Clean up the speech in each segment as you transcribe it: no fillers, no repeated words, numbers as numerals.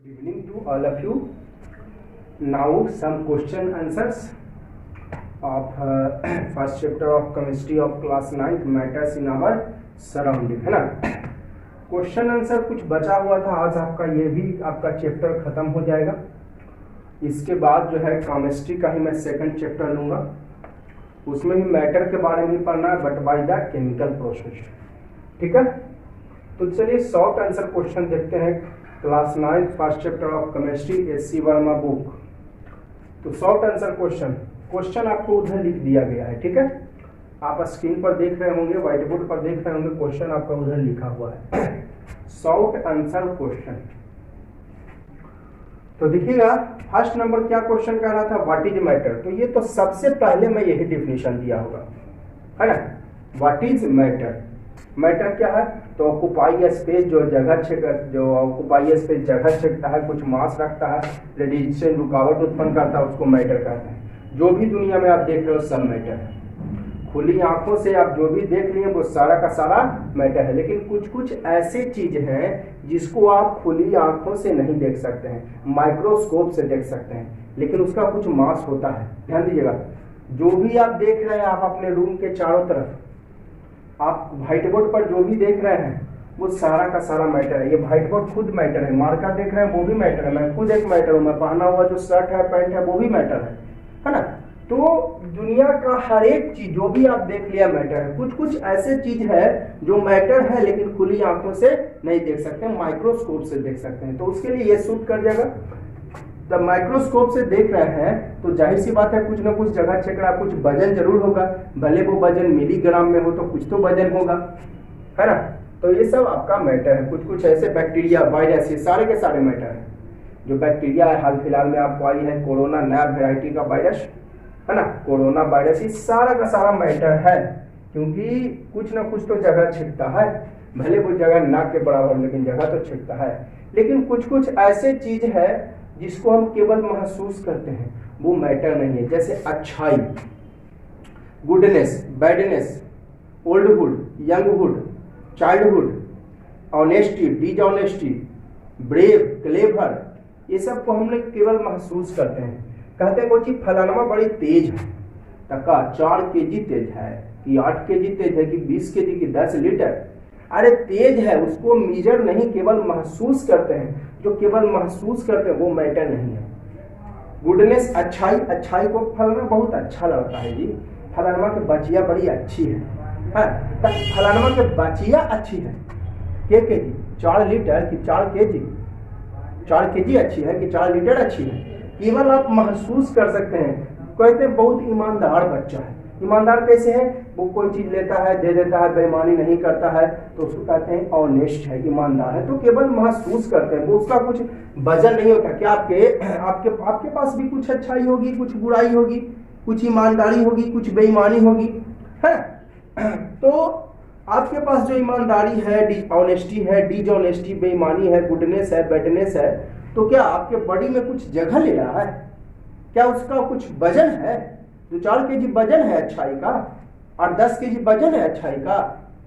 Good evening to all of you. Now some question answers of first chapter of chemistry of class 9th matters in our surrounding, है ना। Question answer कुछ बचा हुआ था, आज आपका ये भी आपका चैप्टर खत्म हो जाएगा। इसके बाद जो है केमिस्ट्री का ही मैं सेकंड चैप्टर लूँगा, उसमें भी मैटर के बारे में पढ़ना है but by the chemical process, ठीक है। तो चलिए शॉर्ट आंसर क्वेश्चन देखते हैं class 9 first chapter of chemistry SC. Verma book. तो शॉर्ट आंसर क्वेश्चन आपको उधर लिख दिया गया है, ठीक है। आप स्क्रीन पर देख रहे होंगे, व्हाइट बोर्ड पर देख रहे होंगे, क्वेश्चन आपका उधर लिखा हुआ है शॉर्ट आंसर क्वेश्चन। तो देखिएगा फर्स्ट नंबर क्या क्वेश्चन कह रहा था, व्हाट इज मैटर। तो ये तो सबसे पहले मैं यही डिफिनेशन दिया होगा, है ना। व्हाट इज मैटर, मैटर क्या है तो ऑक्युपाई स्पेस, जो जगह जो ऑक्युपाई स्पेस जगह छेड़ता है, कुछ मास रखता है, रेडिएशन रुकावट उत्पन्न करता है, उसको मैटर कहते हैं। जो भी दुनिया में आप देख रहे हो सब मैटर है। खुली आंखों से आप जो भी देख रहे हैं वो सारा का सारा मैटर है, लेकिन कुछ कुछ ऐसे चीज हैं जिसको आप खुली आंखों से नहीं देख सकते हैं, माइक्रोस्कोप से देख सकते हैं, लेकिन उसका कुछ मास होता है। ध्यान दीजिएगा, जो भी आप देख रहे हैं, आप अपने रूम के चारों तरफ आप व्हाइट बोर्ड पर जो भी देख रहे हैं वो सारा का सारा मैटर है। ये व्हाइट बोर्ड खुद मैटर है, मार्कर देख रहे हैं वो भी मैटर है, मैं खुद एक मैटर हूँ, मैं पहना हुआ जो शर्ट है पैंट है वो भी मैटर है ना। तो दुनिया का हर एक चीज जो भी आप देख लिया मैटर है। कुछ कुछ ऐसे चीज है जो मैटर है लेकिन खुली आंखों से नहीं देख सकते, माइक्रोस्कोप से देख सकते हैं। तो उसके लिए ये सूट कर जाएगा। जब माइक्रोस्कोप से देख रहे हैं तो जाहिर सी बात है कुछ ना कुछ जगह छेकड़ा, कुछ वजन जरूर होगा, भले वो वजन मिलीग्राम में हो तो कुछ तो वजन होगा, है ना। तो ये सब आपका मैटर है। कुछ कुछ ऐसे बैक्टीरिया, वायरस, ये सारे के सारे मैटर है। जो बैक्टीरिया है हाल फिलहाल में आपको आई है कोरोना, नया वेराइटी का वायरस, है ना, कोरोना वायरस, ये सारा का सारा मैटर है, क्योंकि कुछ ना कुछ तो जगह छिपता है, भले वो जगह नाक के बराबर लेकिन जगह तो छिपता है। लेकिन कुछ कुछ ऐसे चीज है जिसको हम केवल महसूस करते हैं, वो मैटर नहीं है। जैसे अच्छाई, goodness, badness, oldhood, younghood, childhood, honesty, dishonesty, brave, clever, ये सब को हम लोग केवल महसूस करते हैं। कहते हैं कोई चीज फलाना बड़ी तेज है, टका 4 केजी तेज है कि 8 केजी तेज है कि 20 केजी की 10 लीटर, अरे तेज है, उसको मीजर नहीं, केवल महसूस करते हैं। जो केवल महसूस करते हैं वो मैटर नहीं है। गुडनेस, अच्छाई, अच्छाई को फलाना बहुत अच्छा लगता है जी, फलाना की बचिया बड़ी अच्छी है, फलाना की बचिया अच्छी है, के जी 4 लीटर कि 4 केजी, 4 केजी अच्छी है कि 4 लीटर अच्छी है, केवल आप महसूस कर सकते हैं। कहते हैं बहुत ईमानदार बच्चा है। ईमानदार कैसे है, वो कोई चीज लेता है दे देता है, बेईमानी नहीं करता है, तो उसको कहते हैं ऑनेस्ट है, ईमानदार है। तो केवल महसूस करते हैं, वो उसका कुछ वजन नहीं होता। क्या आपके पास भी कुछ अच्छाई होगी, कुछ बुराई होगी, कुछ ईमानदारी होगी, कुछ बेईमानी होगी, है। तो आपके पास जो ईमानदारी है, ऑनेस्टी है, डिसऑनेस्टी, बेईमानी है, गुडनेस है, बैडनेस है, तो क्या आपके बॉडी में कुछ जगह ले रहा है? क्या उसका कुछ वजन है? जो 4 केजी वजन है अच्छाई का और 10 केजी वजन है अच्छाई का,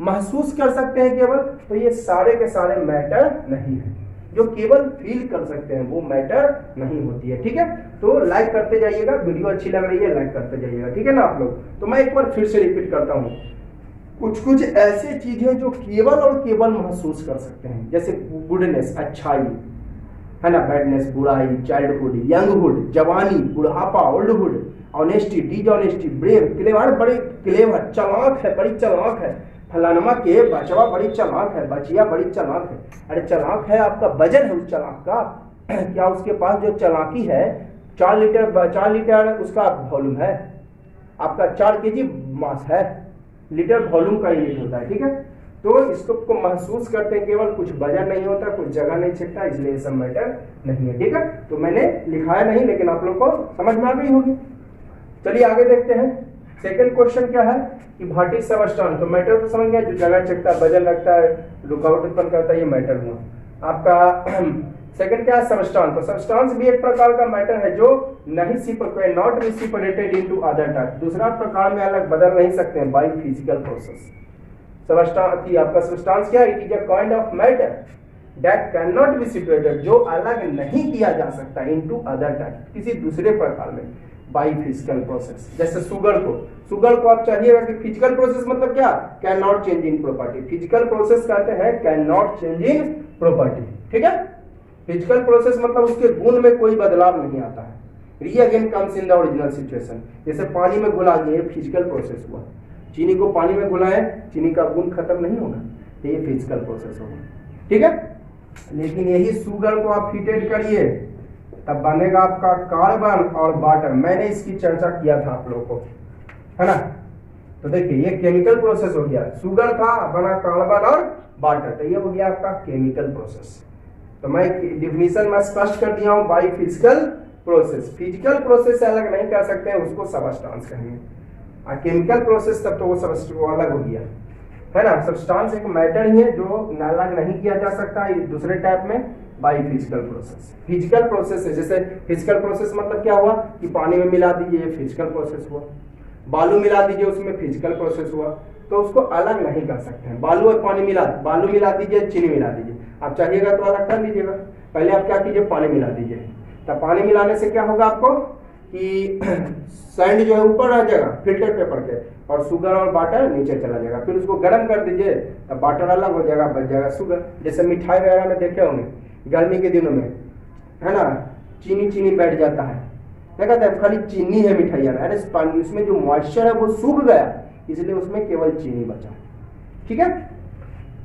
महसूस कर सकते हैं केवल। तो ये सारे के सारे मैटर नहीं है। जो केवल फील कर सकते हैं वो मैटर नहीं होती है, ठीक है। तो लाइक करते जाइएगा, वीडियो अच्छी लग रही है लाइक करते जाइएगा, ठीक है ना आप लोग। तो मैं एक बार फिर से रिपीट करता हूँ, कुछ कुछ ऐसे चीजें जो केवल और केवल महसूस कर सकते हैं, जैसे गुडनेस, अच्छाई, है ना, बैडनेस, बुराई, चाइल्डहुड, यंगहुड, जवानी, बुढ़ापा, oldhood, honesty, dishonesty, brave, clever, बड़े क्लेवर, चालाक है, बड़ी चालाक है, फलानमा के बचवा बड़ी चालाक है, बचिया बड़ी चालाक है। अरे चालाक है, आपका वजन है उस चालाक का, क्या उसके पास जो चालाकी है 4 लीटर उसका वॉल्यूम है, आपका 4 केजी मास है, लीटर वॉल्यूम का यूनिट होता है, ठीक है। तो इसको को महसूस करते हैं केवल, कुछ वजन नहीं होता, कुछ जगह नहीं छिपता, इसलिए ये सब मैटर नहीं है, ठीक है। तो मैंने लिखाया नहीं, लेकिन आप लोग को समझ में आ गई होगी। चलिए आगे देखते हैं। सेकंड क्वेश्चन क्या है कि व्हाट इज सबस्टेंस। तो मैटर तो समझ गया, जो जगह छिपता है, वजन लगता है, रुकावट उत्पन्न करता है, ये मैटर हुआ आपका। सेकंड क्या है, सबस्टेंस। तो सबस्टेंस भी एक प्रकार का मैटर है जो नहीं नॉट रिसिप्रोकेटेड इनटू अदर टाइप, दूसरा प्रकार में अलग बदल नहीं सकते हैं बाय फिजिकल प्रोसेस। सबस्टेंस आपका सबस्टेंस क्या है, it is a kind of matter that can not be separated, जो अलग नहीं किया जा सकता, इनटू अदर टाइप, किसी दूसरे प्रकार में, बाई फिजिकल प्रोसेस। जैसे शुगर को आप चाहिएगा कि फिजिकल प्रोसेस मतलब क्या, can not change in property. Physical process कहते हैं can not change in property, ठीक है। फिजिकल प्रोसेस मतलब उसके गुण में कोई बदलाव नहीं आता है। Regain comes in the original situation. जैसे पानी में घुला दिए, फिजिकल प्रोसेस हुआ। चीनी को पानी में घुलाए, चीनी का गुण खत्म नहीं होगा, तो ये फिजिकल प्रोसेस होगा, ठीक है। लेकिन यही शुगर को आप हीटेड करिए, तब बनेगा आपका कार्बन और वाटर। मैंने इसकी चर्चा किया था आप लोगों को, है ना। तो देखिए ये केमिकल प्रोसेस हो गया, शुगर था बना कार्बन और वाटर, तो ये हो गया आपका केमिकल प्रोसेस। तो मैं डिफिनीशन में स्पष्ट कर दिया हूं, by physical process. Physical process से अलग नहीं कर सकते हैं, उसको सबस्टांस कहेंगे। और केमिकल प्रोसेस तब तो वो अलग हो गया, है ना। सबस्टांस एक मैटर ही है जो अलग नहीं किया जा सकता, दूसरे टाइप में by physical process. Physical process है, जैसे फिजिकल प्रोसेस मतलब क्या हुआ कि पानी में मिला दीजिए, ये फिजिकल प्रोसेस हुआ। बालू मिला दीजिए, उसमें फिजिकल प्रोसेस हुआ। तो उसको अलग नहीं कर सकते हैं। बालू और पानी बालू मिला दीजिए, चीनी मिला दीजिए, आप चाहिएगा तो अलग कर लीजिएगा। पहले आप क्या कीजिए, पानी मिला दीजिए। तब पानी मिलाने से क्या होगा आपको कि सैंड जो है ऊपर रह जाएगा फिल्टर पेपर के, और शुगर और वाटर नीचे चला जाएगा। फिर उसको गर्म कर दीजिए, तब वाटर अलग हो जाएगा, बच जाएगा शुगर। जैसे मिठाई वगैरह में देखे होंगे गर्मी के दिनों में, है ना, चीनी बैठ जाता है, क्या कहते हैं, खाली चीनी है मिठाइया में, अरे पानी उसमें जो मॉइस्चर है वो सूख गया, इसलिए उसमें केवल चीनी बचा, ठीक है।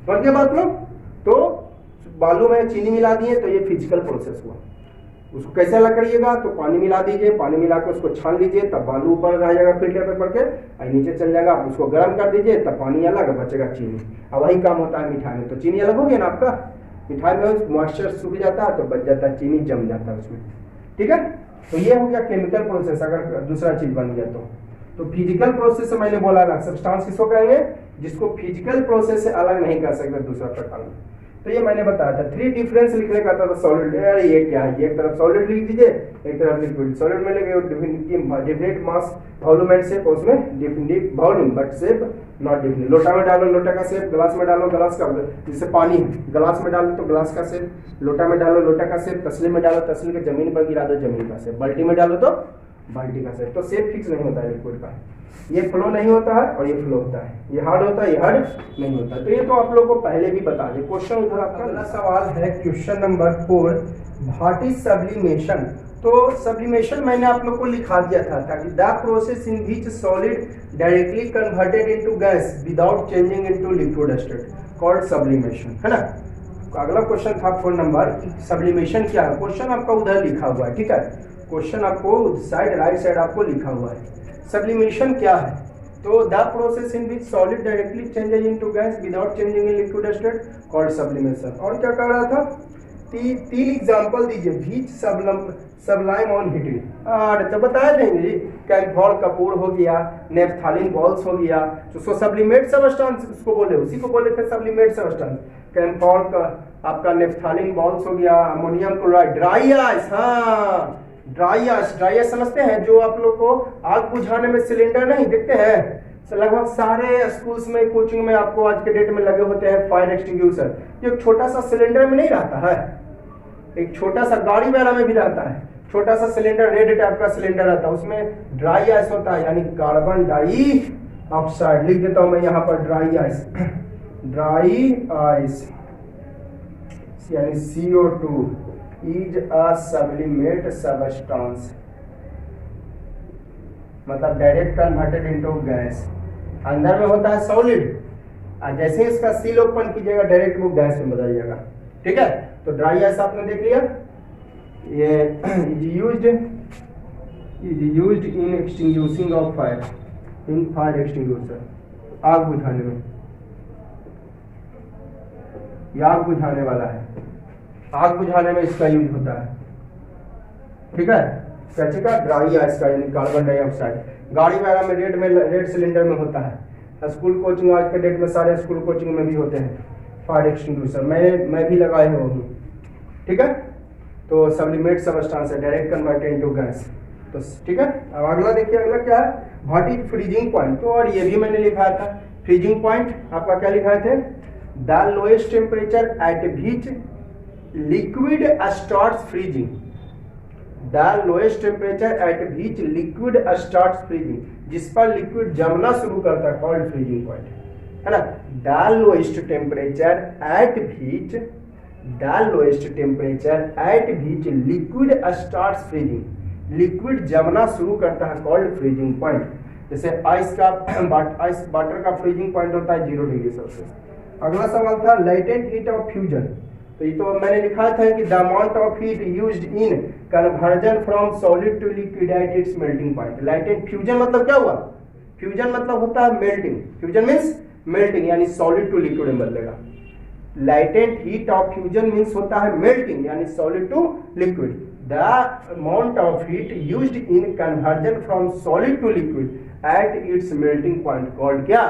समझ गए बात लोग। तो बालू में चीनी मिला दिए तो ये फिजिकल प्रोसेस हुआ। उसको कैसे अलग करिएगा, तो पानी मिला दीजिए, पानी मिला के उसको छान लीजिए, तब बालू ऊपर रह जाएगा फिल्टर पेपर के, और नीचे चल जाएगा। आप उसको गर्म कर दीजिए, तब पानी अलग, बचेगा चीनी। अब वही काम होता है मिठाई में, तो चीनी अलग हो गया ना आपका, मिठाई में मॉइस्चर सूख जाता है तो बच जाता है, चीनी जम जाता है उसमें, ठीक है। तो ये हो गया केमिकल प्रोसेस, अगर दूसरा चीज बन गया तो फिजिकल प्रोसेस से मैंने बोला ना, सब्सटेंस किसको कहेंगे, जिसको फिजिकल प्रोसेस से अलग नहीं कर सकते दूसरा प्रकार में। तो ये मैंने बताया था। 3 डिफरेंस लिखने का था, सॉलिड, अरे ये क्या है, एक तरफ सॉलिड लिख दीजिए, एक तरफ लिक्विड। सॉलिड में लेंगे definite mass volume and shape, उसमें definite volume but shape not definite. लोटा में डालो लोटा का शेप, गिलास में डालो गिलास का, जैसे पानी है गिलास में डालो तो गिलास का शेप, लोटा में डालो लोटा का शेप, तसली में डालो तसली के, जमीन पर गिरा दो जमीन का शेप, बाल्टी में डालो तो बाल्टी का शेप। तो शेप फिक्स नहीं होता है लिक्विड का, ये फ्लो नहीं होता है और ये फ्लो होता है, ये हार्ड होता है, ये हार्ड नहीं होता। तो ये तो आप लोगों को पहले भी बता दें। क्वेश्चन उधर आपका अगला सवाल है question number 4, what is sublimation. तो सब्लिमेशन मैंने आप लोग को लिखा दिया था, ताकि the process in which solid directly converted into gas without changing into liquid state called sublimation, है ना। अगला क्वेश्चन था 4 नंबर, सब्लिमेशन क्या है। क्वेश्चन आपका उधर लिखा हुआ है, ठीक है। क्वेश्चन आपको साइड राइट साइड आपको लिखा हुआ है। सब्लिमेशन क्या है, तो the process in which solid directly changes into gas without changing in liquid state called sublimation. और क्या कह रहा था, 3 एग्जांपल दीजिए, बीच सबलाइम ऑन हीटिंग। और तो बताया देंगे जी, कैम्फोर कपूर हो गया, नेफ्थालिन बॉल्स हो गया, तो सब्लिमेट सबस्टेंस उसको बोले, उसी को बोले थे सब्लिमेट सबस्टेंस। कैम्फोर का आपका नेफ्थालिन बॉल्स हो गया, अमोनियम क्लोराइड, ड्राई आइस, हाँ ड्राई आइस समझते हैं, जो आप लोग को आग बुझाने में सिलेंडर नहीं देखते हैं, लगभग सारे स्कूल्स में कोचिंग में आपको आज के डेट में लगे होते हैं फायर एक्सटिंग्विशर। ये छोटा सा सिलेंडर में नहीं रहता है, एक छोटा सा गाड़ी वगैरह में भी रहता है, छोटा सा सिलेंडर, रेड टाइप का सिलेंडर रहता है, उसमें ड्राई आइस होता है, यानी कार्बन डाई ऑक्साइड। लिख देता हूं मैं यहाँ पर ड्राई आइस, ड्राई आइस यानी CO2 is a sublimate substance, मतलब डायरेक्ट कन्वर्टेड इनटू गैस। अंदर में होता है सॉलिड, और जैसे इसका सील ओपन कीजिएगा डायरेक्ट वो गैस में बदल जाएगा, ठीक है। तो ड्राई आइस आपने देख लिया, ये is used in extinguishing of fire, in fire extinguisher, आग बुझाने में, ये आग बुझाने वाला है, आग बुझाने में इसका यूज होता है, ठीक है। कैसे का, ड्राई आइस का, यानी कार्बन डाइऑक्साइड। गाड़ी वगैरह में रेड सिलेंडर में होता है। स्कूल कोचिंग आज के डेट में सारे स्कूल कोचिंग में भी होते हैं फायर एक्सटिंग्विशर, मैं भी लगाए हुए हूँ, ठीक है। तो सब्लिमेट सबस्टेंस है, डायरेक्ट कन्वर्टेड इनटू गैस, तो ठीक है। अब अगला देखिए, अगला क्या है, व्हाट इज फ्रीजिंग पॉइंट। तो और ये भी मैंने लिखाया था, फ्रीजिंग पॉइंट आपका क्या लिखाए थे, the lowest temperature at which liquid starts freezing, the lowest temperature at which liquid starts freezing, जिस पर लिक्विड जमना शुरू करता है कॉल्ड फ्रीजिंग पॉइंट, है ना। The lowest temperature at which, the lowest temperature at which liquid starts freezing, liquid जमना शुरू करता है कॉल्ड फ्रीजिंग पॉइंट। जैसे आइस वाटर का फ्रीजिंग पॉइंट होता है 0 डिग्री सेल्सियस। अगला सवाल था लाइटेंट हीट ऑफ फ्यूजन, तो ये तो मैंने लिखा था कि the amount of heat used in conversion from solid to liquid at its melting point. Latent fusion मतलब क्या हुआ, फ्यूजन मतलब होता है मेल्टिंग, फ्यूजन मीन्स मेल्टिंग, यानी सॉलिड टू लिक्विड में बदलेगा। Latent heat of fusion means होता है मेल्टिंग, यानी solid to liquid. The amount of heat used in conversion from solid to liquid at its melting point called क्या,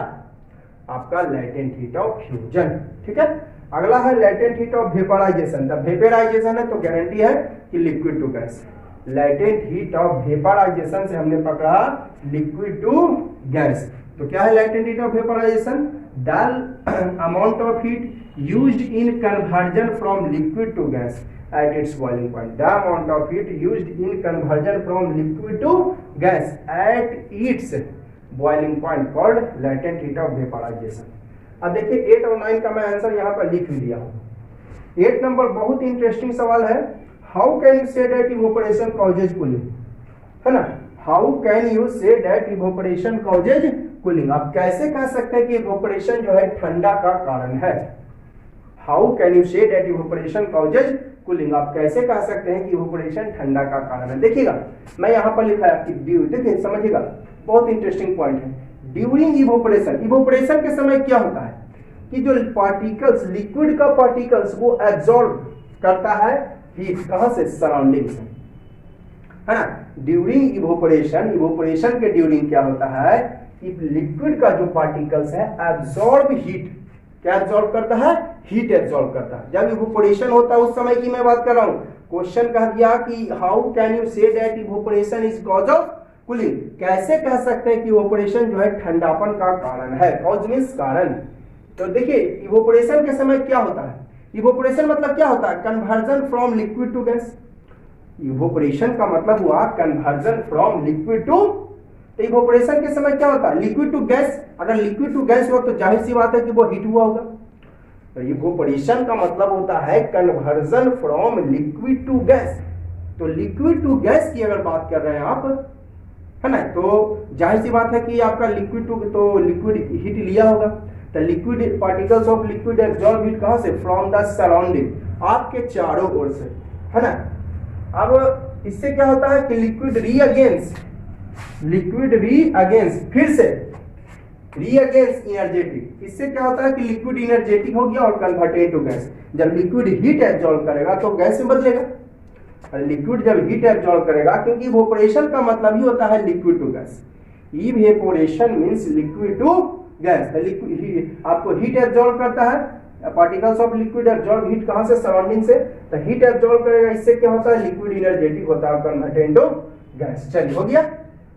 आपका लाइटेंट heat of fusion. ठीक है, अगला है latent heat of vaporisation. The vaporisation है तो गारंटी है कि liquid to gas. Latent heat of vaporisation से हमने पकड़ा लिक्विड टू गैस, तो क्या है latent heat of vaporisation, the amount of heat used in conversion from liquid to gas at its boiling point, the amount of heat used in conversion from liquid to gas at its boiling point called latent heat of vaporization। अब देखिए 8 और 9 का मैं answer यहाँ पर लिख दिया हूँ। 8 नंबर बहुत इंटरेस्टिंग सवाल है, how can you say that evaporation causes cooling, है ना। How can you say that evaporation causes cooling, आप कैसे कह सकते हैं कि इवोपरेशन जो है ठंडा का कारण है। How can you say that evaporation causes cooling, आप कैसे कह सकते हैं कि इवोपरेशन ठंडा का कारण है। देखिएगा मैं यहाँ पर लिखा है कि देखिए समझिएगा, बहुत इंटरेस्टिंग पॉइंट है। ड्यूरिंग इवोपरेशन, इवोपरेशन के समय क्या होता है कि जो पार्टिकल्स, लिक्विड का पार्टिकल्स वो एब्जॉर्ब करता है हीट, कहां से, सराउंडिंग से, है ना। ड्यूरिंग इवोपरेशन, इवोपरेशन के ड्यूरिंग क्या होता है कि लिक्विड का जो पार्टिकल्स है एब्जॉर्ब हीट, क्या एब्जॉर्ब करता है, हीट एब्जॉर्ब करता है। जब इवोपरेशन होता है उस समय की मैं बात कर रहा हूं। क्वेश्चन कह दिया कि how can you say that evaporation is cause of cooling, कैसे कह सकते हैं कि इवोपरेशन जो है ठंडापन का कारण है, कॉज मींस कारण। तो देखिए इवोपरेशन के समय क्या होता है, इवोपरेशन मतलब क्या होता है, conversion from liquid to gas. Evaporation का मतलब हुआ कन्वर्जन फ्रॉम लिक्विड टू, तो इवोपरेशन के समय क्या होता है, लिक्विड टू गैस। अगर लिक्विड टू गैस हो तो जाहिर सी बात है कि वो हीट हुआ होगा। तो इवोपरेशन का मतलब होता है conversion from liquid to gas. तो लिक्विड टू गैस की अगर बात कर रहे हैं आप, है ना, तो जाहिर सी बात है कि आपका लिक्विड टू, तो लिक्विड हीट लिया होगा। तो liquid particles of liquid absorb heat कहां से, फ्रॉम द सराउंडिंग, आपके चारों ओर से, है ना। अब इससे क्या होता है कि लिक्विड रीअगेंस्ट, फिर से रीअगेंस्ट इनर्जेटिक, इससे क्या होता है कि लिक्विड इनर्जेटिक हो गया और कन्वर्टेड टू गैस। जब लिक्विड हीट एब्जॉर्ब करेगा तो गैस में बदलेगा, और लिक्विड जब हीट एब्जॉर्ब करेगा, क्योंकि इवोपरेशन का मतलब ही होता है liquid to gas. Evaporation means liquid to gas. Liquid आपको हीट एब्जॉर्ब करता है, particles of liquid absorb heat कहां से, सराउंडिंग से। तो हीट एब्जॉर्ब करेगा, इससे क्या होता है, लिक्विड इनर्जेटिक होता है, कन्वर्टेड टू गैस। चलिए हो गया।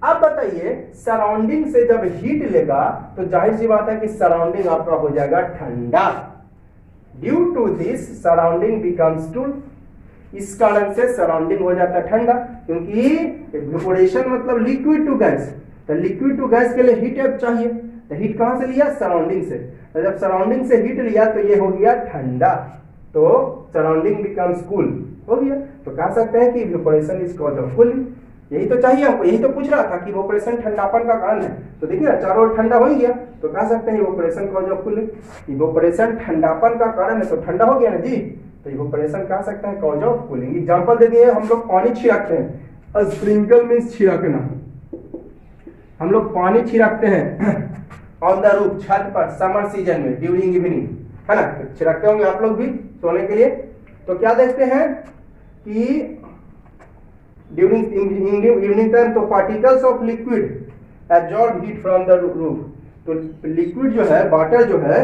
अब बताइए सराउंडिंग से जब हीट लेगा तो जाहिर सी बात है कि सराउंडिंग आपका हो जाएगा ठंडा। Due to this surrounding becomes to, इस कारण से सराउंडिंग हो जाता है ठंडा, क्योंकि इवेपोरेशन मतलब लिक्विड टू गैस। तो लिक्विड टू गैस के लिए हीट एब चाहिए, तो हीट कहां से लिया, सराउंडिंग से। तो जब सराउंडिंग से हीट लिया तो ये हो गया ठंडा, तो सराउंडिंग बिकम्स कूल, हो गया। तो कह सकते हैं कि evaporation is cause of cooling. यही तो चाहिए हमको, यही तो पूछ रहा था कि इवेपोरेशन ठंडापन का कारण है। तो देखिए ना चारों ओर ठंडा हो गया, तो कह सकते हैं evaporation cause of cooling. Evaporation ठंडापन का कारण है तो ठंडा हो गया ना जी, तो इवेपोरेशन कह सकते हैं कॉज ऑफ कूलिंग। एग्जांपल दे दिए, हम लोग पानी छिड़कते हैं, स्प्रिंकल मींस छिड़कना। हम लोग पानी छिड़कते हैं ऑन द रूफ, छत पर, समर सीजन में ड्यूरिंग इवनिंग, है ना, छिड़कते होंगे आप लोग भी सोने के लिए। तो क्या देखते हैं कि ड्यूरिंग इवनिंग टाइम तो particles of liquid absorb heat from the roof. तो लिक्विड जो है, वाटर जो है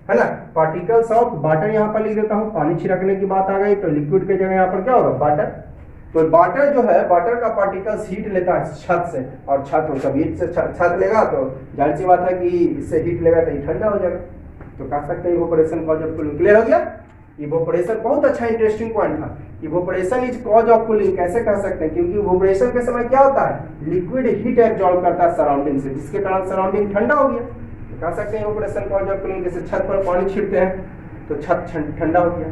ना, पार्टिकल्स ऑफ वाटर यहाँ पर लिख देता हूँ, पानी छिड़कने की बात आ गई तो लिक्विड के जगह यहाँ पर क्या होगा, वाटर। तो वाटर जो है, वाटर का पार्टिकल्स हीट लेता है छत से, और छत जब हीट से छत लेगा तो जाहिर सी बात है कि इससे हीट लेगा तो ये ठंडा हो जाएगा। तो कह सकते हैं evaporation cause of cooling. Clear हो गया। इवोपरेशन बहुत अच्छा इंटरेस्टिंग पॉइंट था। Evaporation is cause of cooling, कैसे कह सकते हैं, क्योंकि इवोपरेशन के समय क्या होता है, लिक्विड हीट एब्जॉर्ब करता है सराउंडिंग से, जिसके कारण सराउंडिंग ठंडा हो गया। तो कह सकते हैं इवोपरेशन कॉज ऑफ कूलिंग। जैसे छत पर पानी छिड़कते हैं तो छत ठंडा हो गया।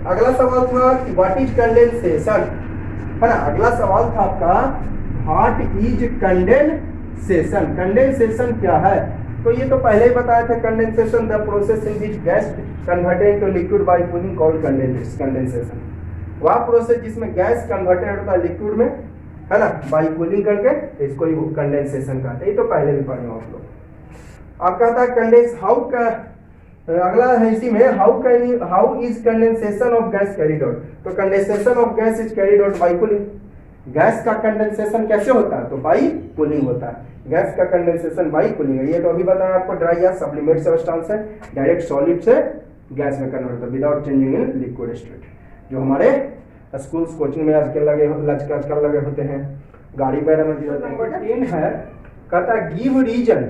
अगला सवाल था कि व्हाट इज कंडेंसेशन, है ना। अगला सवाल था आपका व्हाट इज कंडेंसेशन। कंडेंसेशन क्या है, तो ये तो पहले ही बताया था, condensation the process in which gas converted into liquid bye cooling called condensation. वह प्रोसेस जिसमें गैस कन्वर्टेड होता है लिक्विड में, है ना, बाय कूलिंग करके, इसको ही कंडेंसेशन कहते हैं। ये तो पहले भी पढ़े आप लोग। आप कहता है कंडेंस हाउ का, अगला है इसी में how is condensation of gas carried out. तो condensation of gas is carried out by cooling. Gas का कंडेंसेशन कैसे होता है, तो बाई कूलिंग होता है। गैस का कंडेंसेशन बाई कूलिंग है। ये तो अभी बताया आपको, ड्राई या सब्लिमेट सब्सटेंस है, डायरेक्ट सॉलिड से गैस में कन्वर्ट होता है without changing in liquid state. जो हमारे स्कूल्स कोचिंग में आजकल लगे होते हैं, गाड़ी वगैरह में भी होते हैं। नंबर 10 है, कहता है गिव रीजन,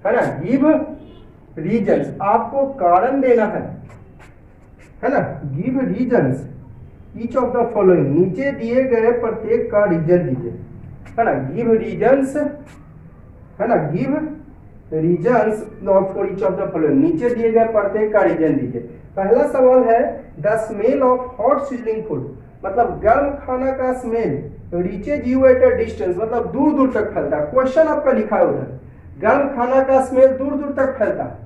है ना, गिव रीजन्स, आपको कारण देना है ना, give reasons each of the following, नीचे दिए गए प्रत्येक का रीजन दीजिए, है ना, गिव रीजन्स, है ना, give reasons for each of the following, नीचे दिए गए प्रत्येक का रीजन दीजिए। पहला सवाल है the smell of hot sizzling food, मतलब गर्म खाना का smell reaches you at a distance, मतलब दूर दूर तक फैलता है। क्वेश्चन आपका लिखा है उधर, गर्म खाना का स्मेल दूर दूर तक फैलता है,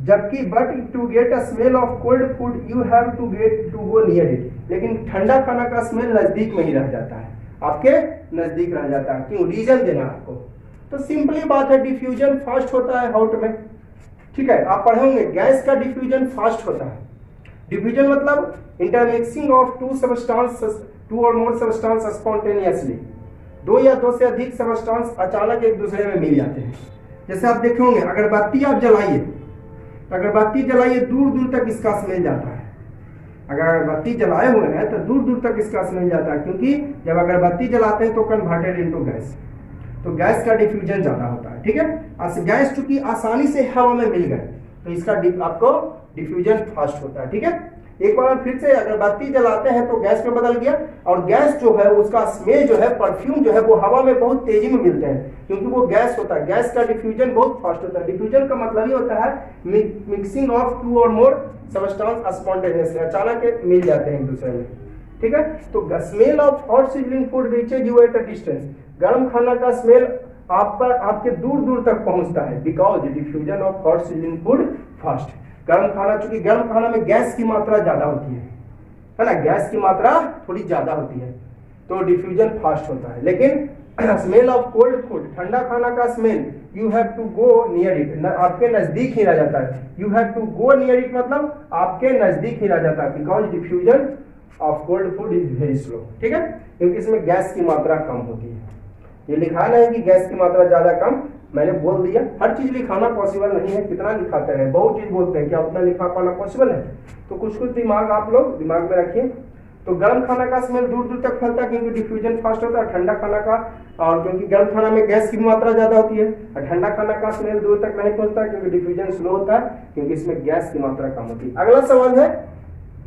जबकि but to get a smell of cold food you have to go near it, लेकिन ठंडा खाना का स्मेल नजदीक में ही रह जाता है, आपके नजदीक रह जाता है। क्यों, रीजन देना आपको। तो सिंपली बात है, डिफ्यूजन फास्ट होता है हॉट में, ठीक है। आप पढ़ेंगे गैस का डिफ्यूजन फास्ट होता है। डिफ्यूजन मतलब इंटरमिक्सिंग ऑफ टू और मोर सब्सटेंस स्पॉन्टेनियसली, दो या दो से अधिक सब्सटेंस अचानक एक दूसरे में मिल जाते हैं। जैसे आप देखे होंगे, अगरबत्ती आप जलाइए, अगरबत्ती जलाइए, दूर दूर तक इसका स्मेल जाता है। अगर अगरबत्ती जलाए हुए हैं तो दूर दूर तक इसका स्मेल जाता है, क्योंकि जब अगरबत्ती जलाते हैं तो कन्वर्टेड इनटू गैस, तो गैस का डिफ्यूजन ज्यादा होता है, ठीक है। गैस चूंकि आसानी से हवा में मिल गए तो इसका आपको डिफ्यूजन फास्ट होता है, ठीक है। एक बार फिर से अगरबत्ती जलाते हैं तो गैस में बदल गया, और गैस जो है उसका स्मेल जो है, परफ्यूम जो है, वो हवा में बहुत तेजी में मिलते हैं, क्योंकि वो गैस होता है। गैस का डिफ्यूजन बहुत फास्ट होता है। डिफ्यूजन का मतलब ही होता है मिक्सिंग ऑफ टू और मोर सब्सटेंस स्पॉन्टेनियसली, अचानक मिल जाते हैं एक दूसरे में, ठीक है। तो smell of hot sizzling food reaches you at a distance, गर्म खाना का स्मेल आप पर आपके दूर दूर तक पहुंचता है, because diffusion of hot sizzling food fast. गर्म खाना, चूंकि गर्म खाना में गैस की मात्रा ज्यादा होती है ना, गैस की मात्रा थोड़ी ज्यादा होती है, तो डिफ्यूजन फास्ट होता है। लेकिन स्मेल ऑफ कोल्ड फूड, ठंडा खाना का smell, you have to go near it, आपके नजदीक ही रह जाता है। You have to go near it मतलब आपके नजदीक ही रह जाता है, because diffusion of cold food is very slow, ठीक है, क्योंकि इसमें गैस की मात्रा कम होती है। ये लिखा नहीं है कि गैस की मात्रा ज्यादा कम, मैंने बोल दिया। हर चीज लिखाना पॉसिबल नहीं है, कितना लिखाते हैं, बहुत चीज बोलते हैं, क्या उतना लिखा पाना पॉसिबल है? तो कुछ कुछ दिमाग आप लोग दिमाग में रखिए। तो गर्म खाना का स्मेल दूर दूर तक फैलता है, क्योंकि डिफ्यूजन फास्ट होता है। ठंडा खाना का, और क्योंकि गर्म खाना में गैस की मात्रा ज्यादा होती है, और ठंडा खाना का स्मेल दूर तक नहीं पहुंचता, क्योंकि डिफ्यूजन स्लो होता है, क्योंकि इसमें गैस की मात्रा कम होती है। अगला सवाल है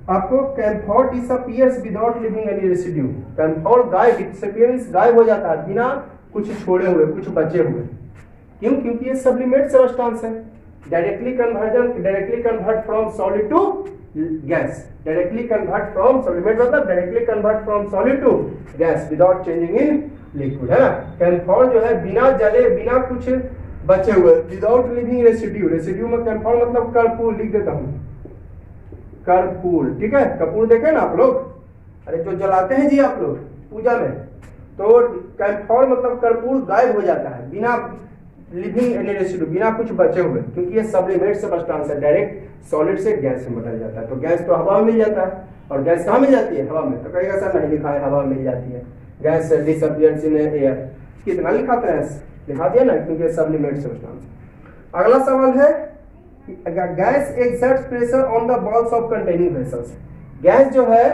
आपको, camphor disappears without leaving any residue. Camphor गायब हो जाता है बिना कुछ छोड़े हुए, कुछ बचे हुए। क्यों? क्योंकि ये सब्लिमेट सब्सटेंस है। Directly convert from solid to gas, directly convert from sublimate मतलब directly convert from solid to gas without changing in liquid, है ना। कैम्फोर जो है बिना जले, बिना कुछ बचे हुए, विदाउट लिविंग रेसिड्यू। रेसिड्यू में कैम्फोर मतलब कर्पूर, लिख देता हूं कर्पूर, ठीक है। कपूर देखे ना आप लोग, अरे जो जलाते हैं जी आप लोग पूजा में, तो कैम्फोर मतलब कर्पूर गायब हो जाता है बिना लिविंग एनी रेसिड्यू, बिना कुछ बचे हुए, क्योंकि ये सब्लिमेट सब्सटेंस है, डायरेक्ट सॉलिड से गैस में बदल जाता है। तो गैस तो हवा में मिल जाता है, और गैस कहाँ मिल जाती है? हवा में। तो कहेगा सर नहीं लिखा है हवा में मिल जाती है, गैस डिसअपीयर्स इन एयर, कितना लिखाते हैं? लिखा दिया ना, क्योंकि सब्लिमेट सब्सटेंस। अगला सवाल है, gas exerts pressure on the walls of containing vessels. Gas जो है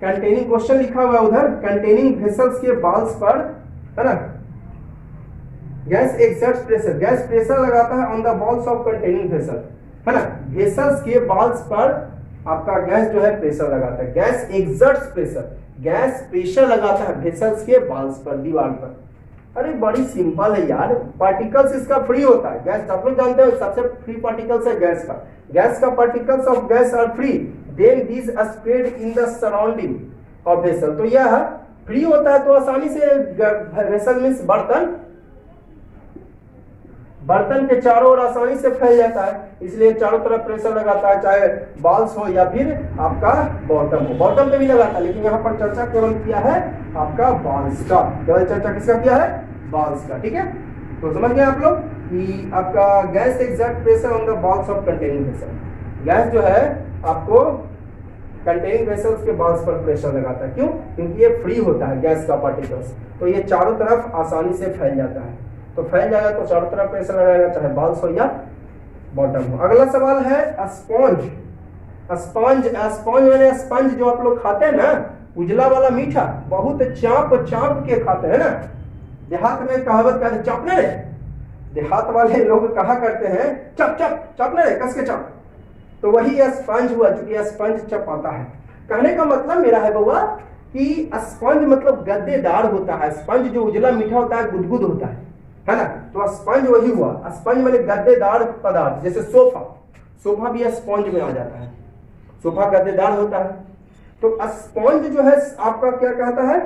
कंटेनिंग, क्वेश्चन लिखा हुआ है उधर, कंटेनिंग वेसल्स के वॉल्स पर, है ना। Gas exerts pressure, gas pressure लगाता है on the walls of containing vessel, है ना। वेसल्स के वॉल्स पर आपका गैस जो है प्रेशर लगाता है, gas exerts pressure, gas pressure लगाता है वेसल्स के वॉल्स पर, दीवार पर। अरे बड़ी सिंपल है यार, पार्टिकल्स इसका फ्री होता है, गैस आप लोग जानते हो सबसे फ्री पार्टिकल्स है गैस का, गैस का particles of gas are free, then this spread in the surrounding of vessel. तो यह फ्री होता है तो आसानी से वेसल मींस बर्तन के चारों ओर आसानी से फैल जाता है, इसलिए चारों तरफ प्रेशर लगाता है, चाहे बॉल्स हो या फिर आपका बॉटम हो, बॉटम पे भी लगाता है, लेकिन यहाँ पर चर्चा केवल किया है आपका बॉल्स का, केवल चर्चा किसका किया है, बॉल्स का। ठीक है, तो समझ गए आप लोग कि आपका gas exert pressure on the balls of containing vessel, gas जो है आपको कंटेनिंग वेसल्स के बॉल्स पर प्रेशर लगाता है, क्यों? क्योंकि ये फ्री होता है गैस का पार्टिकल्स, तो ये चारों तरफ आसानी से फैल जाता है, तो फैल जाएगा तो चारों तरफ प्रेशर लगाएगा, चाहे बॉल्स हो या बॉटम हो। अगला सवाल है स्पॉन्ज, स्पॉन्ज, स्पॉन्ज मैंने स्पंज जो आप लोग खाते हैं ना, उजला वाला मीठा, बहुत चाप चाप के खाते हैं ना, देहात में कहावत कहते चापने रे, देहात वाले लोग कहा करते हैं चप चप चापने रे, कस के चाप, तो वही स्पंज हुआ, चूंकि स्पंज चपाता है। कहने का मतलब मेरा है बउआ कि स्पंज मतलब गद्देदार होता है, स्पंज जो उजला मीठा होता है गुदगुद होता है ना, तो स्पंज वही हुआ, स्पंज मैंने गद्देदार पदार्थ, जैसे सोफा, सोफा भी स्पंज में आ जाता है, सोफा गद्देदार होता है। तो स्पंज जो है आपका क्या कहता है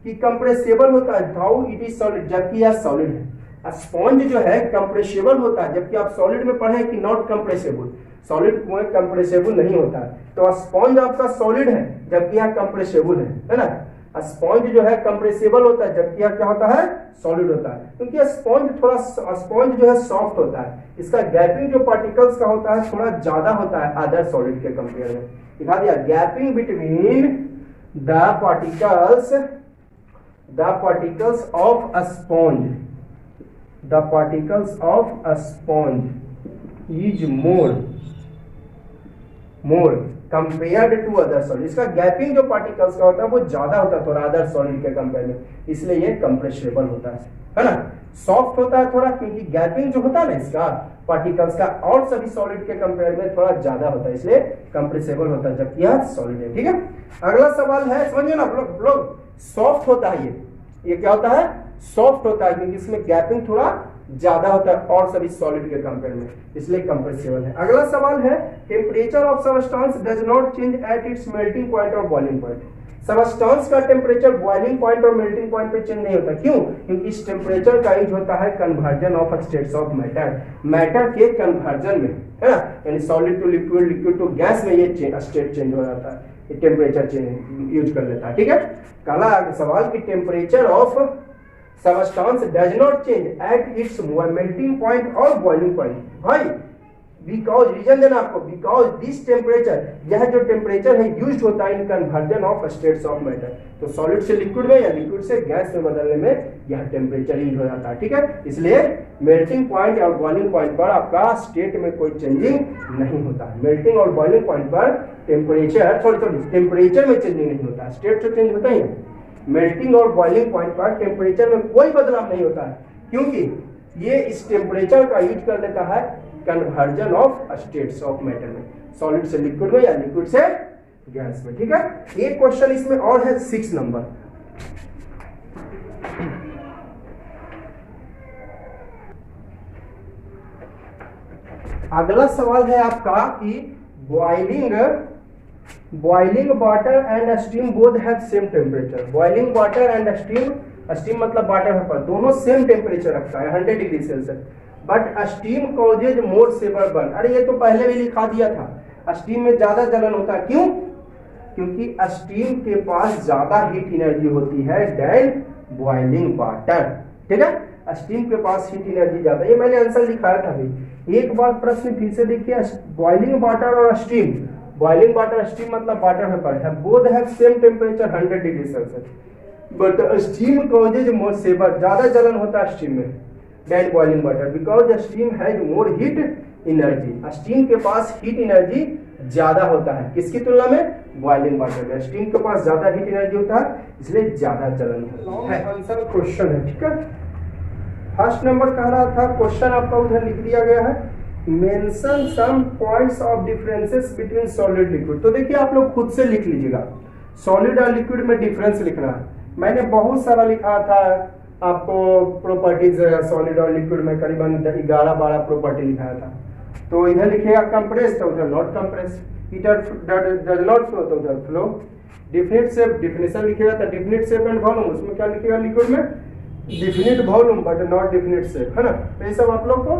कि कंप्रेसिबल होता है, धाउ इट इज सॉलिड, जबकि यह सॉलिड है। स्पंज जो है कंप्रेसिबल होता है, जबकि आप सॉलिड में पढ़े कि नॉट कंप्रेसिबल, सॉलिड में कंप्रेसिबल नहीं होता है, तो स्पंज आपका सॉलिड है जबकि यह कंप्रेसिबल है ना। स्पंज जो है कंप्रेसिबल होता है जबकि यह क्या होता है, सॉलिड होता है, क्योंकि स्पंज जो है सॉफ्ट होता है, इसका गैपिंग जो पार्टिकल्स का होता है थोड़ा ज्यादा होता है अदर सॉलिड के कंपेयर में। दिखा दिया, gapping between the particles of a sponge, the particles of a sponge is more compared to other solid, इसका गैपिंग जो पार्टिकल्स का होता है वो ज्यादा होता है थोड़ा अदर सॉलिड के कंपेयर में, इसलिए ये कंप्रेसिबल होता है ना। सॉफ्ट होता है थोड़ा, क्योंकि गैपिंग जो होता है ना इसका पार्टिकल्स का और सभी सॉलिड के कंपेयर में थोड़ा ज्यादा होता है, इसलिए कंप्रेसिबल होता है जबकि यह सॉलिड है। ठीक है, अगला सवाल है, समझिए ना लोग, सॉफ्ट होता है ये क्या होता है, सॉफ्ट होता है, क्योंकि इसमें गैपिंग थोड़ा ज्यादा होता है और सभी सॉलिड के कंपेयर में, इसलिए कंप्रेसिबल है। अगला सवाल है, temperature of substance does not change at its melting point और बॉइलिंग पॉइंट, सबस्टेंस का टेम्परेचर बॉइलिंग पॉइंट और मेल्टिंग पॉइंट पे चेंज नहीं होता, क्यों? क्योंकि इस टेम्परेचर का यूज होता है conversion of states of matter, matter के कन्वर्जन में, है ना, यानी solid to liquid, liquid to gas में ये स्टेट चेंज हो जाता है, ये टेम्परेचर चेंज यूज कर लेता है। ठीक है, काला सवाल की temperature of substance does not change at its melting point और बॉइलिंग पॉइंट, भाई बिकॉज रीजन देना आपको, बिकॉज दिस टेम्परेचर, यह जो टेम्परेचर है यूज्ड होता है in conversion of states of matter, तो सॉलिड से लिक्विड में या लिक्विड से गैस में बदलने में यह टेम्परेचर यूज हो जाता है। ठीक है, इसलिए मेल्टिंग पॉइंट और बॉइलिंग पॉइंट पर आपका स्टेट में कोई चेंजिंग नहीं होता है, मेल्टिंग और बॉइलिंग पॉइंट पर टेम्परेचर टेम्परेचर में चेंजिंग नहीं होता है, स्टेट तो चेंज होता ही है, मेल्टिंग और बॉइलिंग पॉइंट पर टेम्परेचर में कोई बदलाव नहीं होता है, क्योंकि ये इस टेम्परेचर का यूज कर लेता है conversion of states of matter में, सॉलिड से लिक्विड में या लिक्विड से गैस में। ठीक है, एक क्वेश्चन इसमें और है 6 नंबर, अगला सवाल है आपका कि boiling water and steam both have same temperature, boiling water and steam मतलब वाटर वेपर दोनों सेम टेम्परेचर रखता है 100 degree Celsius, but steam causes more severe burn, अरे ये तो पहले भी लिखा दिया था, स्टीम में ज्यादा जलन होता है, क्यों? क्योंकि स्टीम के पास ज्यादा हीट एनर्जी होती है देन बॉइलिंग वाटर। ठीक है, स्टीम के पास हीट एनर्जी ज्यादा, ये मैंने आंसर लिखाया था भाई, एक बार प्रश्न फिर से देखिए, बॉइलिंग वाटर और स्टीम, बॉइलिंग वाटर स्टीम मतलब वाटर वेपर है, both have same temperature 100 degree Celsius, but steam causes more severe, ज्यादा जलन होता है स्टीम में than boiling water, because steam has more heat energy, steam के पास हीट एनर्जी ज्यादा होता है, किसकी तुलना में? बॉइलिंग वाटर में, स्टीम के पास ज्यादा हीट एनर्जी होता है इसलिए ज्यादा जलन है। आंसर क्वेश्चन है, ठीक है, फर्स्ट नंबर कह रहा था, क्वेश्चन आपका उधर लिख दिया गया है, mention some points of differences between solid liquid. तो देखिए आप लोग खुद से लिख लीजिएगा, सॉलिड और लिक्विड में डिफरेंस लिखना है। मैंने बहुत सारा लिखा था आपको प्रॉपर्टीज सॉलिड और लिक्विड में, करीबन 11-12 प्रॉपर्टी लिखाया था। तो इधर लिखिएगा कंप्रेस तो उधर नॉट कंप्रेस, इधर डज नॉट फ्लो तो उधर फ्लो। डिफिनिट शेप डिफिनेशन लिखिएगा तो डिफिनिट शेप एंड वॉल्यूम, उसमें क्या लिखिएगा लिक्विड में definite volume but not definite shape, है ना। तो ये सब आप लोग को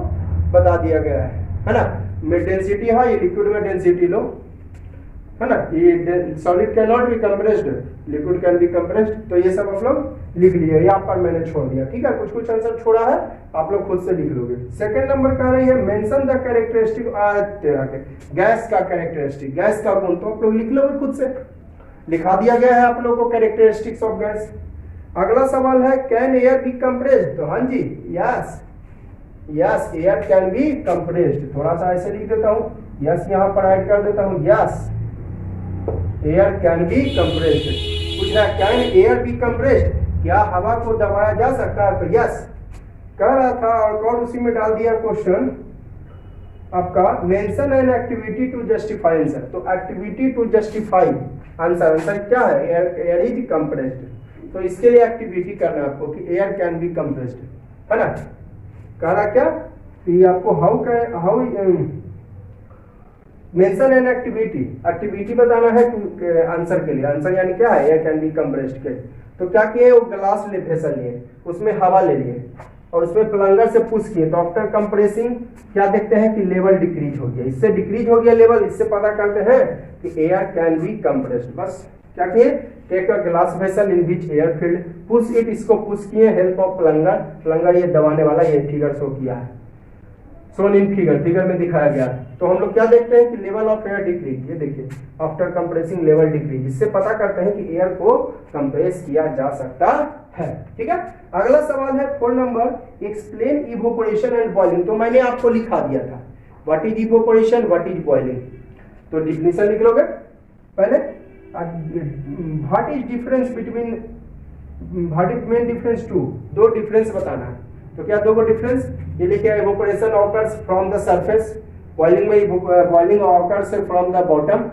बता दिया गया है ना। में डेंसिटी है, ये लिक्विड में डेंसिटी लो, है ना। ये solid can not be compressed, liquid can be compressed. तो ये सब आप लोग लिख लिए, यहाँ पर मैंने छोड़ दिया, ठीक है। कुछ कुछ आंसर छोड़ा है, आप लोग खुद से लिख लोगे। सेकंड नंबर कह रही है मेंशन द कैरेक्टरिस्टिक गैस का कैरेक्टरिस्टिक, गैस का गुण, तो आप लोग लिख लोगे खुद से, लिखा दिया गया है आप लोग को कैरेक्टरिस्टिक्स ऑफ गैस। अगला सवाल है कैन एयर बी कंप्रेस्ड, तो हाँ जी yes yes air can be compressed. थोड़ा सा ऐसे लिख देता हूँ, यस यहाँ पर ऐड कर देता हूँ, yes air can be compressed. पूछ रहा है कैन एयर बी कंप्रेस्ड, क्या हवा को दबाया जा सकता है, तो यस कह रहा था। और उसी में डाल दिया क्वेश्चन आपका mention an activity to justify answer, तो activity to justify answer, answer क्या है एयर इज कंप्रेस्ड। तो इसके लिए एक्टिविटी करना है आपको कि एयर कैन बी कंप्रेस्ड, है ना। कह रहा क्या कि आपको how mention an activity, activity बताना है आंसर के लिए, आंसर यानी क्या है एयर कैन बी कंप्रेस्ड के। तो क्या किए वो ग्लास ले वेसल लिए, उसमें हवा ले लिए और उसमें प्लंगर से पुश किए, तो आफ्टर कंप्रेसिंग क्या देखते हैं कि लेवल डिक्रीज हो गया, इससे डिक्रीज हो गया लेवल, इससे पता करते हैं कि एयर कैन बी कंप्रेस्ड। बस क्या किए take a glass vessel in which air filled push it, इसको पुश किए हेल्प ऑफ प्लंगर, प्लंगर ये दबाने वाला, ये फिगर शो किया है, सोन इन फिगर में दिखाया गया। तो हम लोग क्या देखते हैं कि लेवल ऑफ एयर डिक्रीज, ये देखिए आफ्टर कंप्रेसिंग लेवल डिक्रीज, इससे पता करते हैं कि एयर को कंप्रेस किया जा सकता है, ठीक है। अगला सवाल है 4 number explain evaporation and boiling. तो मैंने आपको लिखा दिया था what is evaporation what is boiling, तो डिफिनेशन लिख लोगे पहले। What is difference between, what is main difference two, दो डिफरेंस बताना है। तो क्या दो डिफरेंस, ये लिखे evaporation occurs from the surface, boiling में boiling occurs from the bottom,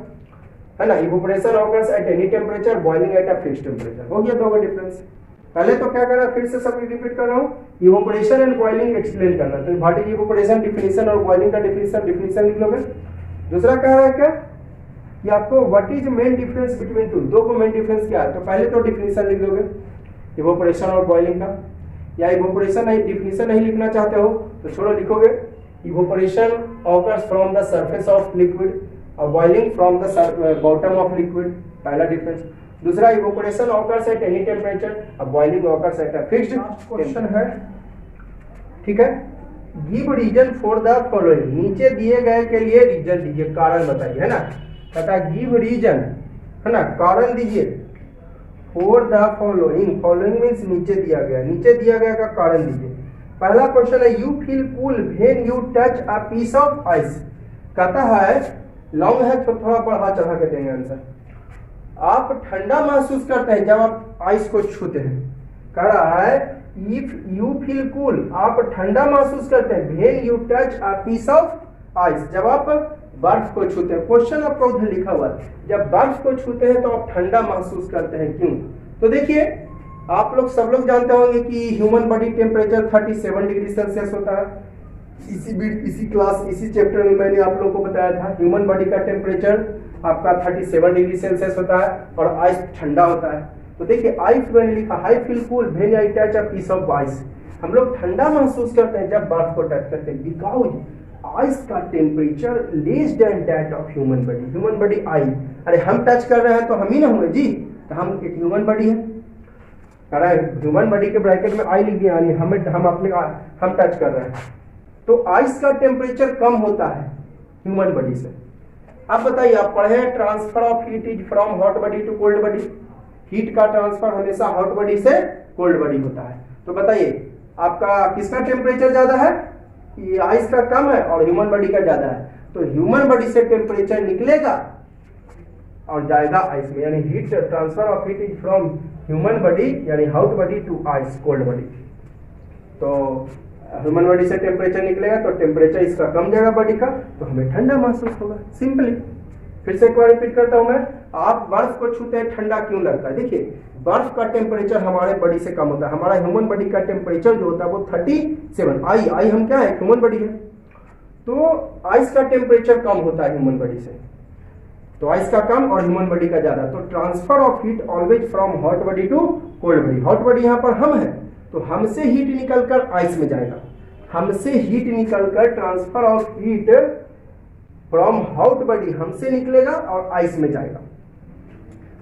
है ना। Evaporation occurs at any temperature, boiling at a fixed temperature. हो गया दो डिफरेंस। पहले तो क्या करना, फिर से सब रिपीट कर रहा हूँ, इवोपोरेशन एंड बॉइलिंग एक्सप्लेन करना। तो व्हाट इज इवोपोरेशन डिफिनेशन और बॉइलिंग का डिफिनेशन लिख लोगे। दूसरा कह रहा है क्या कि आपको what is main difference between two, दो को मेन डिफरेंस क्या है, तो पहले तो डिफिनेशन लिख दोगे इवोपोरेशन और बॉइलिंग का, या इवोपोरेशन नहीं डिफिनेशन नहीं लिखना चाहते हो तो छोड़ो, लिखोगे evaporation occurs from the surface of liquid और boiling from the bottom of liquid, पहला डिफरेंस। दूसरा evaporation occurs at any temperature और boiling occurs at a fixed. Question है, ठीक है, give reason for the following, नीचे दिए गए के लिए रीजन दीजिए, कारण बताइए, है ना। कहता गिव रीजन, है ना, कारण दीजिए for the following, following means नीचे दिया गया, नीचे दिया गया का कारण दीजिए। पहला क्वेश्चन है you feel cool when you touch a piece of ice. कहता है लॉन्ग है तो थोड़ा बढ़ा चढ़ा के देंगे आंसर। आप ठंडा महसूस करते हैं जब आप आइस को छूते हैं, कह रहा है इफ यू फील कूल, आप ठंडा महसूस करते हैं when you touch a piece of ice, जब आप बर्फ को छूते हैं। क्वेश्चन आपका उधर लिखा हुआ है जब बर्फ को छूते हैं तो आप ठंडा महसूस करते हैं, क्यों। तो देखिए आप लोग सब लोग जानते होंगे कि human body temperature 37 degree Celsius होता है। इसी चैप्टर में मैंने आप लोगों को बताया था ह्यूमन बॉडी का टेम्परेचर आपका 37 डिग्री सेल्सियस होता है और आइस ठंडा होता है। तो देखिए आइस मैंने लिखा I feel cool when I touch a piece of ice, हम लोग ठंडा महसूस करते हैं जब बर्फ को टच करते हैं, बिकॉज आइस का temperature less than that of human body. Human body आई, अरे हम टच कर रहे हैं तो हम ही ना हुए जी, तो हम एक ह्यूमन बॉडी है, अरे ह्यूमन बॉडी के ब्रैकेट में आई लिख दिया, यानी हम टच कर रहे हैं। तो आइस का टेम्परेचर कम होता है ह्यूमन बॉडी से। आप बताइए, आप पढ़े हैं transfer of heat is from hot body to cold body, heat का ट्रांसफर हमेशा हॉट बॉडी से कोल्ड बॉडी होता है। तो बताइए आपका किसका टेम्परेचर ज्यादा है, ये आइस का कम है और ह्यूमन बॉडी का ज्यादा है, तो ह्यूमन बॉडी से टेम्परेचर निकलेगा और जाएगा आइस में, यानी heat transfer of heat is from human body यानी hot body to ice cold body. तो ह्यूमन बॉडी से टेम्परेचर निकलेगा तो टेम्परेचर इसका कम जाएगा बॉडी का, तो हमें ठंडा महसूस होगा, सिंपली। फिर से एक बार रिपीट करता हूं मैं, आप बर्फ को छूते हैं ठंडा क्यों लगता है? देखिए बर्फ का टेम्परेचर हमारे बॉडी से कम होता है, हमारा ह्यूमन बॉडी का टेम्परेचर जो होता है वो 37, आई हम क्या है, ह्यूमन बॉडी है, तो आइस का टेम्परेचर कम होता है ह्यूमन बॉडी से, तो आइस का कम और ह्यूमन बॉडी का ज्यादा, तो transfer of heat always from hot body to cold body. Hot body यहाँ पर हम है, तो हमसे हीट निकलकर आइस में जाएगा, हमसे हीट निकलकर transfer of heat from hot body हमसे निकलेगा और आइस में जाएगा,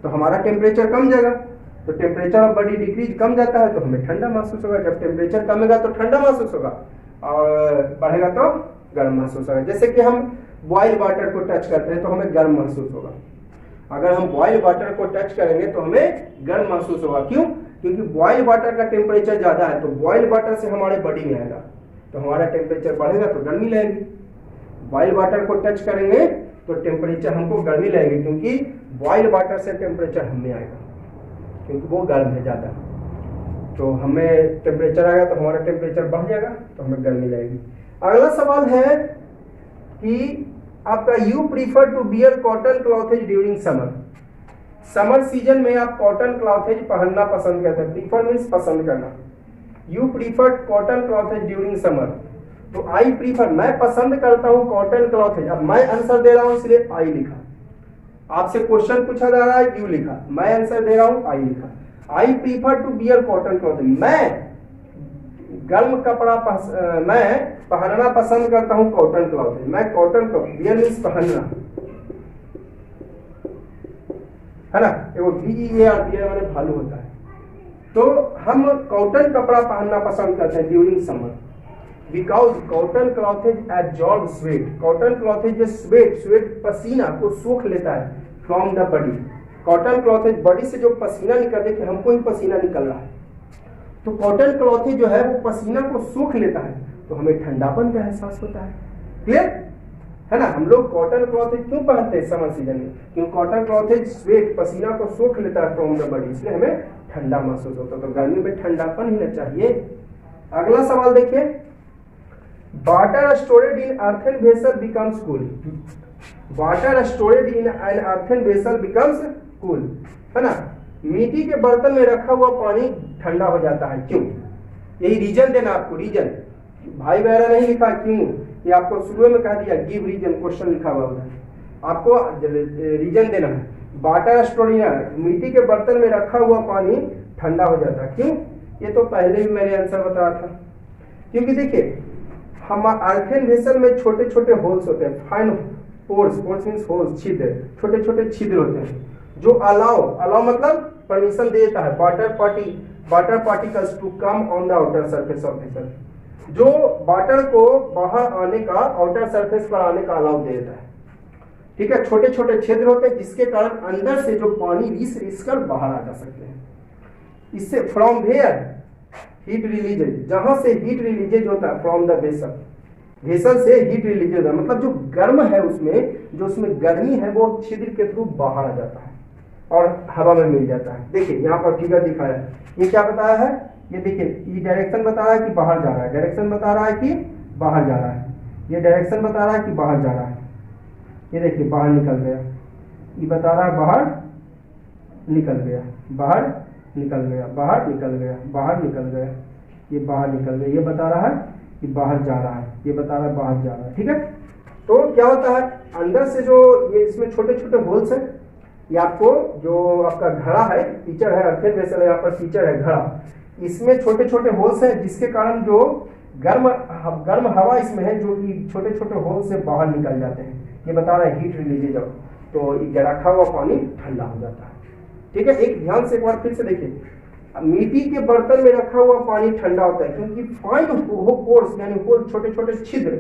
तो हमारा टेम्परेचर कम जाएगा, तो टेम्परेचर ऑफ बॉडी डिक्रीज कम जाता है तो हमें ठंडा महसूस होगा। जब टेम्परेचर कमेगा तो ठंडा महसूस होगा और बढ़ेगा तो गर्म महसूस होगा। जैसे कि हम बॉइल वाटर को टच करते हैं तो हमें गर्म महसूस होगा, अगर हम बॉइल वाटर को टच करेंगे तो हमें गर्म महसूस होगा। क्यों? क्योंकि बॉइल वाटर का टेम्परेचर ज्यादा है, तो बॉइल वाटर से हमारे बॉडी में आएगा तो हमारा टेम्परेचर बढ़ेगा तो गर्मी लगेगी। बॉइल वाटर को टच करेंगे तो टेम्परेचर हमको गर्मी लगेगी, क्योंकि बॉइल वाटर से टेम्परेचर हमें आएगा, क्योंकि वो गर्म है ज्यादा, तो हमें टेम्परेचर आएगा तो हमारा टेम्परेचर बढ़ जाएगा तो हमें गर्मी लगेगी। अगला सवाल है कि आपका you prefer to bear cotton clothes during summer. Summer season में आप कॉटन क्लॉथेज पहनना पसंद करते हैं, प्रीफर मीन्स पसंद करना। You prefer cotton clothes during summer, तो आई प्रीफर मैं पसंद करता हूं कॉटन क्लॉथेज। अब मैं आंसर दे रहा हूं इसलिए आई लिखा, आपसे क्वेश्चन पूछा जा रहा है यू लिखा, मैं आंसर दे रहा हूं आई लिखा। I prefer to bear cotton clothes, मैं गर्म कपड़ा मैं पहनना पसंद करता हूं कॉटन क्लॉथ, मैं कॉटन क्लॉथ, बियर मीन्स पहनना है ना, वो BEAR बियर मैंने भालू होता है, तो हम कॉटन कपड़ा पहनना पसंद करते हैं during summer, because cotton clothes absorb sweat. Cotton clothes sweat पसीना को सोख लेता है from the body. Cotton clothes body से जो पसीना निकलते कि हमको ही पसीना निकल रहा है, तो कॉटन क्लॉथेज जो है वो पसीना को सोख लेता है तो हमें ठंडापन का एहसास होता है। क्लियर है ना? हम लोग कॉटन क्लॉथेज क्यों पहनते हैं समर सीजन में? क्योंकि कॉटन क्लॉथेज स्वेट पसीना को सोख लेता है फ्रॉम द बॉडी, इसलिए हमें ठंडा महसूस होता है, तो गर्मी में ठंडापन ही ना चाहिए। अगला सवाल देखिए, water storeyed in earthen vessel becomes cool. Water storeyed in an earthen vessel becomes cool, है ना? मिट्टी के बर्तन में रखा हुआ पानी ठंडा हो जाता है, क्यों? यही रीजन देना आपको, रीजन भाई वगैरह नहीं लिखा क्यों, ये आपको शुरू में कह दिया, गिव रीजन, क्वेश्चन लिखा हुआ है, आपको रीजन देना है। वाटर स्टोरेड, मिट्टी के बर्तन में रखा हुआ पानी ठंडा हो जाता है, क्यों? ये तो पहले भी मैंने आंसर बताया था, क्योंकि देखिए हम अर्थन वेसल में छोटे छोटे होल्स होते हैं, fine pores, pores means holes, छिद्र, छोटे छोटे छिद्र होते हैं जो अलाउ मतलब परमिशन देता है water particles to come on the outer surface of vessel, जो वाटर को बाहर आने का, आउटर सरफेस पर आने का अलाउ देता है। ठीक है, छोटे छोटे छिद्र होते हैं जिसके कारण अंदर से जो पानी रिस कर बाहर आ जा सकते हैं। इससे फ्रॉम वेयर हीट रिलीजेज, जहां से हीट रिलीजेज होता है फ्रॉम द वेसल, वेसल से हीट रिलीजेज होता है, मतलब जो गर्म है उसमें, जो उसमें गर्मी है वो छिद्र के थ्रू बाहर आ जाता है और हवा में मिल जाता है। देखिए यहाँ पर फिगर दिखाया है, ये क्या बताया है, ये देखिए ये डायरेक्शन बता रहा है कि बाहर जा रहा है, डायरेक्शन बता रहा है कि बाहर जा रहा है, ये डायरेक्शन बता रहा है कि बाहर जा रहा है, ये देखिए बाहर निकल गया, ये बता रहा है बाहर निकल गया, बाहर निकल गया, बाहर निकल गया, बाहर निकल गया, ये बाहर निकल गया, ये बता रहा है कि बाहर जा रहा है, ये बता रहा है बाहर जा रहा है। ठीक है, तो क्या होता है अंदर से जो ये इसमें छोटे छोटे होल्स है, ये आपको जो आपका घड़ा है, फीचर है, अर्थन वेसल है, यहाँ पर फीचर है घड़ा, इसमें छोटे छोटे होल्स हैं जिसके कारण जो गर्म हवा इसमें है जो कि छोटे छोटे होल से बाहर निकल जाते हैं, ये बता रहा है हीट रिलीजेज, तो ये रखा हुआ पानी ठंडा हो जाता है। ठीक है, एक ध्यान से एक बार फिर से देखिए, मिट्टी के बर्तन में रखा हुआ पानी ठंडा होता है क्योंकि फाइन पोर्स यानी होल, छोटे छोटे छिद्र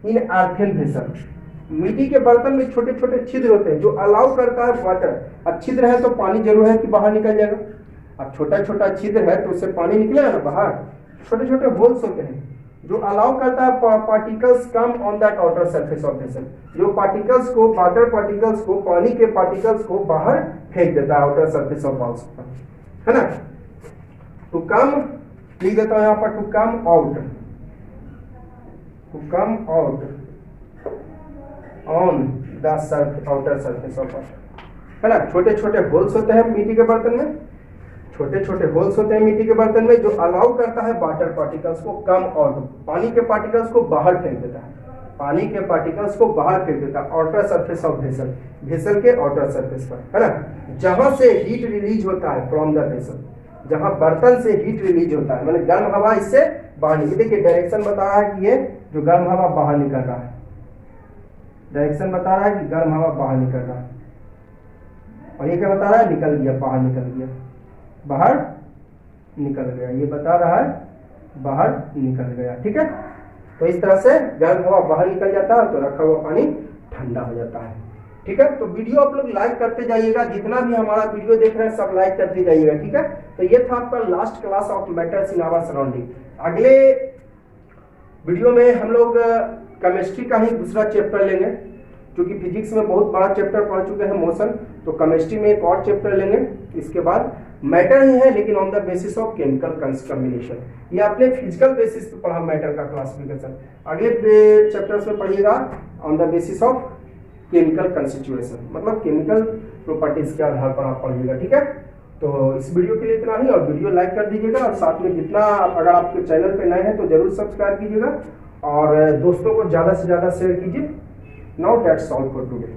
इन अर्थन वेसल, मिट्टी के बर्तन में छोटे छोटे छिद्र होते हैं जो अलाउ करता है वाटर। अब छिद्र है तो पानी जरूर है कि बाहर निकल जाएगा, अब छोटा छोटा छिद्र है तो उससे पानी निकलेगा ना बाहर, छोटे छोटे होल्स होते हैं जो अलाउ करता है particles come on that outer surface of vessel, जो पार्टिकल्स को, वाटर पार्टिकल्स को, पानी के पार्टिकल्स को बाहर फेंक देता है आउटर सरफेस ऑफ वॉल्स पर, है ना। टू कम लिख देता हूं यहाँ पर, to come out, come out on the outer surface of water, है ना। छोटे छोटे होल्स होते हैं मिट्टी के बर्तन में, छोटे छोटे होल्स होते हैं मिट्टी के बर्तन में, जो अलाउ करता है वाटर पार्टिकल्स को कम आउट, पानी के पार्टिकल्स को बाहर फेंक देता है, पानी के पार्टिकल्स को बाहर फेंक देता है outer surface of vessel, vessel के आउटर सरफेस पर, है ना। जहां से हीट रिलीज होता है फ्रॉम द वेसल, जहां बर्तन से हीट रिलीज होता है, मैंने गर्म हवा इससे बाहर निकल, देखिए डायरेक्शन बता रहा है कि ये जो गर्म हवा बाहर निकल रहा है, डायरेक्शन बता रहा है कि गर्म हवा बाहर निकल रहा है, और ये क्या बता रहा है, निकल गया, बाहर निकल गया, बाहर निकल गया, ये बता रहा है बाहर निकल गया, ठीक है। तो इस तरह से गर्म हवा बाहर निकल जाता है तो रखा हुआ पानी ठंडा हो जाता है, ठीक है। तो वीडियो आप लोग लाइक करते जाइएगा, जितना भी हमारा वीडियो देख रहे हैं सब लाइक करते जाइएगा, ठीक है। तो ये था आपका last class of matters in our surrounding. अगले वीडियो में हम लोग केमिस्ट्री का ही दूसरा चैप्टर लेंगे, क्योंकि फिजिक्स में बहुत बड़ा चैप्टर पढ़ चुके हैं मोशन, तो केमिस्ट्री में एक और चैप्टर लेंगे। इसके बाद मैटर ही है लेकिन on the basis of chemical combination, ये आपने फिजिकल बेसिस पे पढ़ा मैटर का क्लासिफिकेशन, अगले चैप्टर्स में पढ़िएगा on the basis of chemical constitution, मतलब केमिकल प्रॉपर्टीज के आधार पर आप पढ़िएगा, ठीक है। तो इस वीडियो के लिए इतना ही, और वीडियो लाइक कर दीजिएगा, और साथ में जितना अगर आपके चैनल पे नए हैं तो जरूर सब्सक्राइब कीजिएगा, और दोस्तों को ज़्यादा से ज़्यादा शेयर कीजिए। Now that's all for today.